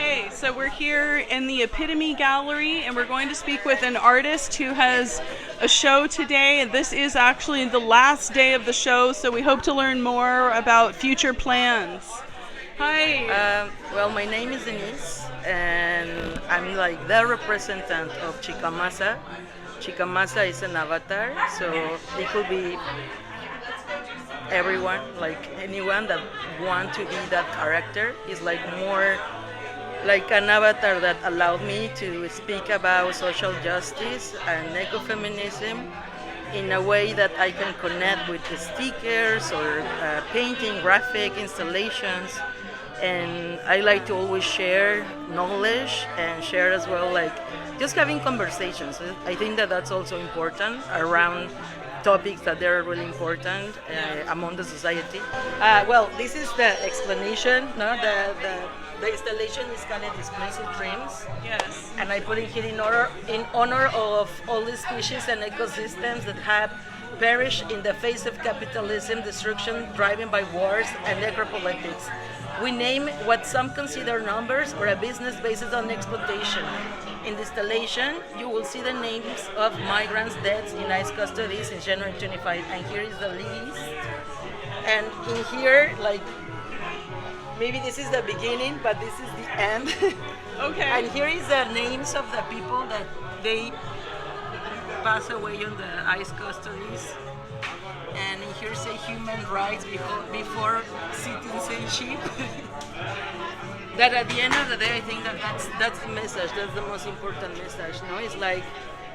Okay, so we're here in the Epitome Gallery, and we're going to speak with an artist who has a show today, and this is actually the last day of the show, so we hope to learn more about future plans. Hi. Well, my name is Denise, and I'm like the representative of Chica Masa. Chica Masa is an avatar, so it could be everyone, like anyone that want to be that character. Is like more like an avatar that allowed me to speak about social justice and ecofeminism in a way that I can connect with the stickers or painting, graphic installations. And I like to always share knowledge and share as well, like just having conversations. I think that that's also important around topics that are really important among the society. Well, this is the explanation. No, the installation is called Displaced Dreams. Yes. And I put it here in honor of all the species and ecosystems that have perished in the face of capitalism, destruction driven by wars and necropolitics. We name what some consider numbers or a business based on exploitation. In the installation, you will see the names of migrants' deaths in ICE custody since January 25, and here is the list. And in here, like, maybe this is the beginning, but this is the end. Okay. And here is the names of the people that they pass away on the ICE custodies. And in here say human rights before citizenship. That at the end of the day, I think that's the message. That's the most important message. No, it's like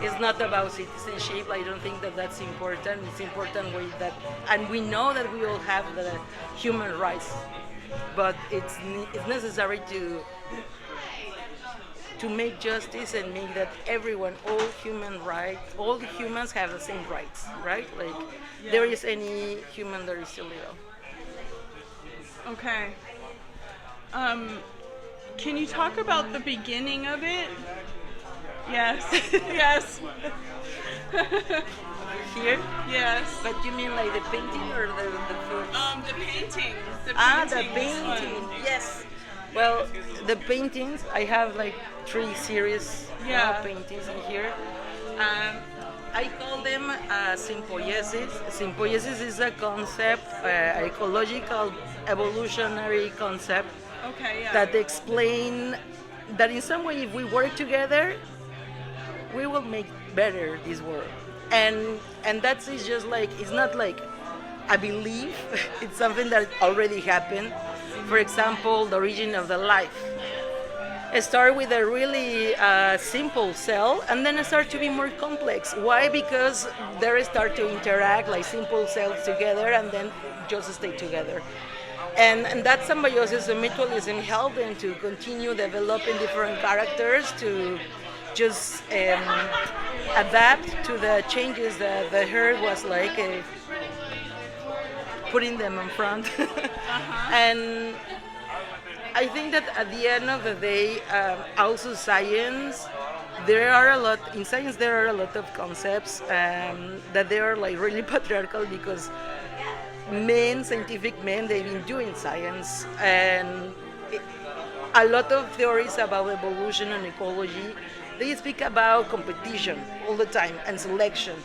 it's not about citizenship. I don't think that that's important. It's important way that, and we know that we all have the human rights, but it's necessary to make justice and make that everyone, all humans have the same rights, right? Like there is any human that is illegal. Okay. Can you talk about the beginning of it? Yes. Yes. Here? Yes. But you mean like the painting or the food? The painting. The painting. Yes. Well, the paintings, I have like 3 series of paintings in here. I call them symbiosis. Symbiosis is a concept, ecological evolutionary concept. Okay, yeah. That explain that in some way if we work together, we will make better this world. And that's is just like, it's not like a belief, it's something that already happened. For example, the origin of the life. It started with a really simple cell, and then it started to be more complex. Why? Because they start to interact like simple cells together, and then just stay together. And that symbiosis and mutualism helped them to continue developing different characters to just adapt to the changes that the herd was like putting them in front. And I think that at the end of the day, also science, there are a lot of concepts that they are like really patriarchal because scientific men, they've been doing science, and a lot of theories about evolution and ecology, they speak about competition all the time and selection.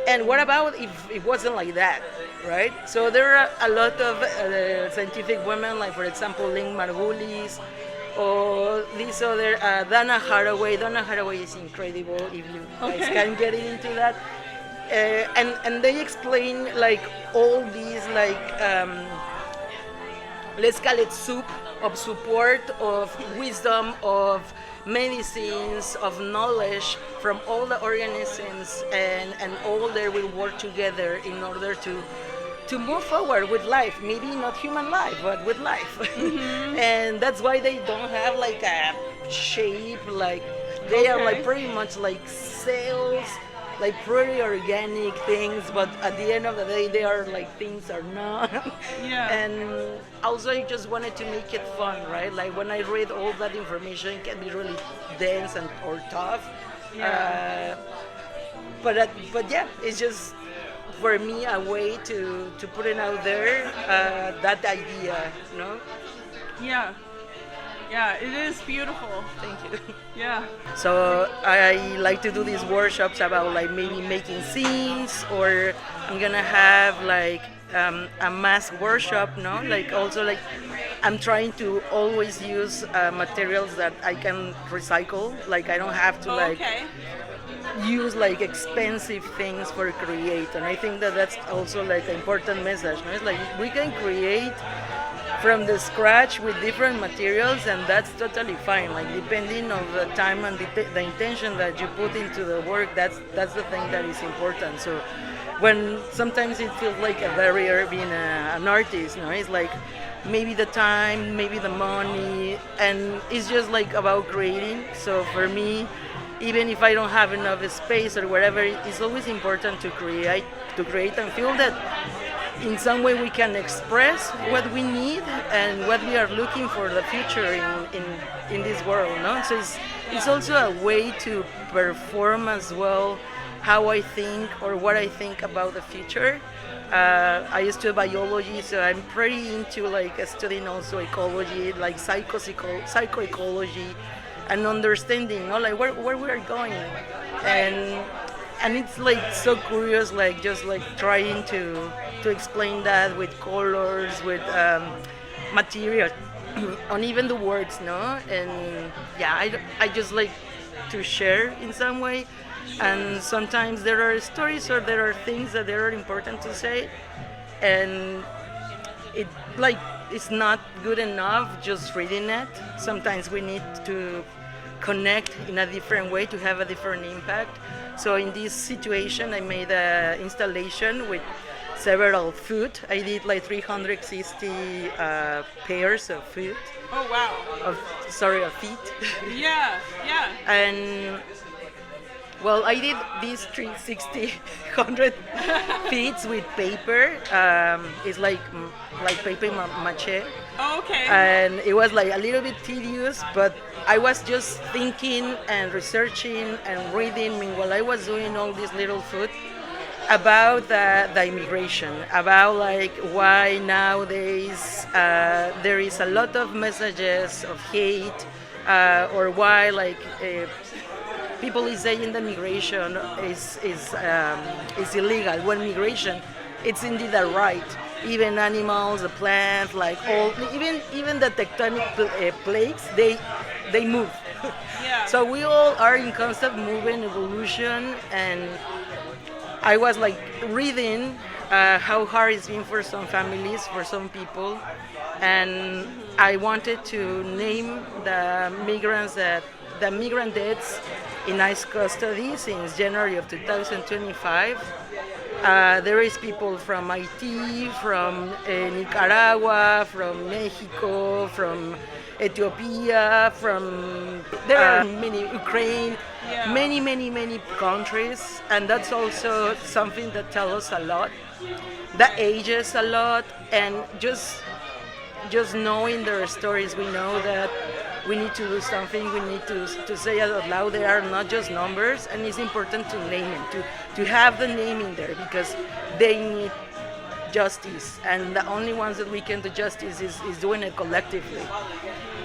And what about if it wasn't like that, right? So there are a lot of scientific women, like for example, Lynn Margulis, or this other, Dana Haraway. Dana Haraway is incredible if you guys can get into that. And they explain like all these like let's call it soup of support, of wisdom, of medicines, of knowledge from all the organisms, and all they will work together in order to move forward with life. Maybe not human life, but with life. And that's why they don't have like a shape, like they are like pretty much like cells, like pretty organic things, but at the end of the day, they are like things are not. Yeah. And also, I just wanted to make it fun, right? Like when I read all that information, it can be really dense or tough. Yeah. But yeah, it's just for me a way to put it out there, that idea, you know? Yeah. Yeah, it is beautiful. Thank you. Yeah. So I like to do these workshops about like maybe making scenes, or I'm gonna have like a mask workshop, no? Like also like I'm trying to always use materials that I can recycle. Like I don't have to like Okay. use like expensive things for create, and I think that that's also like an important message, no? It's like we can create from the scratch with different materials, and that's totally fine, like depending on the time and the intention that you put into the work. That's the thing that is important. So when sometimes it feels like a barrier being an artist, no, it's like maybe the time, maybe the money, and it's just like about creating. So for me, even if I don't have enough space or whatever, it's always important to create and feel that in some way we can express what we need and what we are looking for the future in this world, no? So it's also a way to perform as well how I think or what I think about the future. I study biology, so I'm pretty into like studying also ecology, like psychoecology, and understanding, no, like where we are going, and it's like so curious, like just like trying to explain that with colors, with material, on even the words, no, and yeah, I just like to share in some way, and sometimes there are stories or there are things that are important to say, and it like it's not good enough just reading it. Sometimes we need to connect in a different way to have a different impact. So in this situation, I made an installation with several foot. I did like 360 pairs of foot. Oh wow. Of feet. Yeah, yeah. And well, I did these 360 100 feet with paper. It's like paper mache. Oh, okay. And it was like a little bit tedious, but I was just thinking and researching and reading meanwhile I was doing all this little food about the immigration, about like why nowadays there is a lot of messages of hate, or why like people is saying that migration is illegal, when migration it's indeed a right. Even animals, the plants, like all, even the tectonic plates, they move. Yeah. So we all are in constant movement, evolution, and I was like reading how hard it's been for some families, for some people, and I wanted to name the migrant deaths in ICE custody since January of 2025. There is people from Haiti, from Nicaragua, from Mexico, from Ethiopia, there are many, Ukraine, Yeah. many countries, and that's also something that tells us a lot, that ages a lot, and just knowing their stories, we know that we need to do something, we need to say it out loud. They are not just numbers, and it's important to name it, to have the name in there, because they need justice, and the only ones that we can do justice is doing it collectively,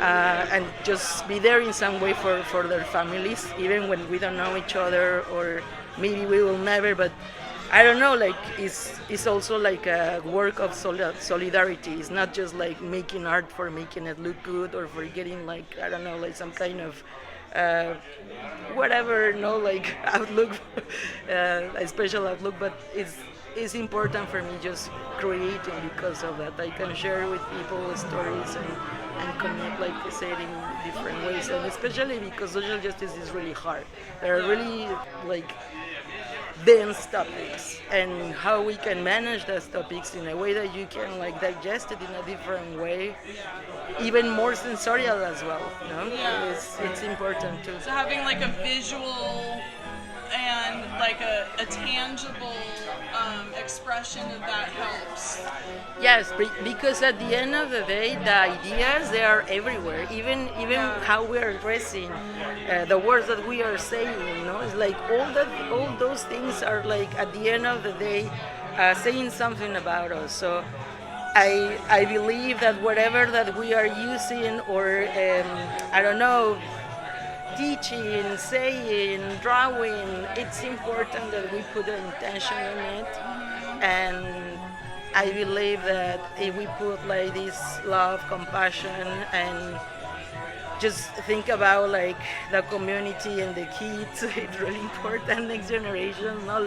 and just be there in some way for their families, even when we don't know each other, or maybe we will never, but I don't know, like it's also like a work of solidarity. It's not just like making art for making it look good, or for getting like, I don't know, like some kind of whatever, no, like outlook, a special outlook, but it's important for me just creating because of that. I can share with people stories and connect, like I said, in different ways, and especially because social justice is really hard. There are really like dense topics, and how we can manage those topics in a way that you can like digest it in a different way, even more sensorial as well, you know? Yeah. It's important too. So having like a visual and like a tangible expression of that helps. Yes, because at the end of the day, the ideas, they are everywhere. Even how we are dressing, the words that we are saying, you know, it's like all those things are like at the end of the day saying something about us. So I believe that whatever that we are using or I don't know, teaching, saying, drawing, it's important that we put an intention in it. And I believe that if we put like this love, compassion, and just think about like the community and the kids, it's really important. Next generation, not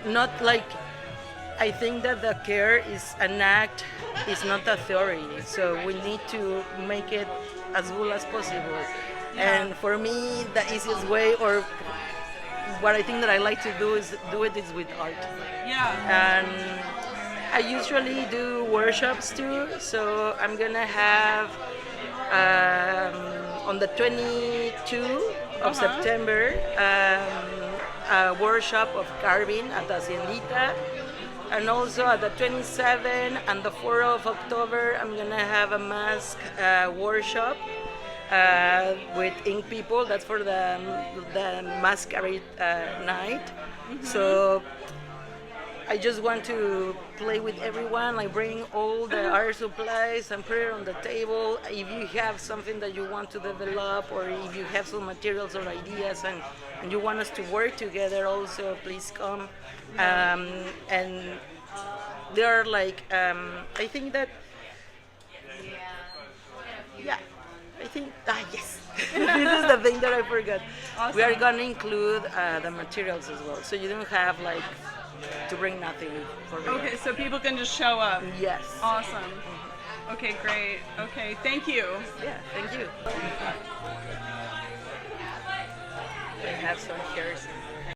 not like. I think that the care is an act, is not a theory. So we need to make it as good as possible. And for me, the easiest way, or what I think that I like to do is with art. And I usually do workshops too. So I'm gonna have on the 22 of September a workshop of carving at the Haciendita. And also at the 27th and the 4th of October, I'm gonna have a mask workshop with ink people. That's for the masquerade night. So I just want to play with everyone. I bring all the art supplies and put it on the table. If you have something that you want to develop, or if you have some materials or ideas and you want us to work together, also please come. And there are like I think that yes. This is the thing that I forgot. Awesome. We are gonna include the materials as well, so you don't have like to bring nothing for me. Okay, so people can just show up. Yes. Awesome. Okay, great. Okay, thank you. Yeah, thank you. I have some hairs.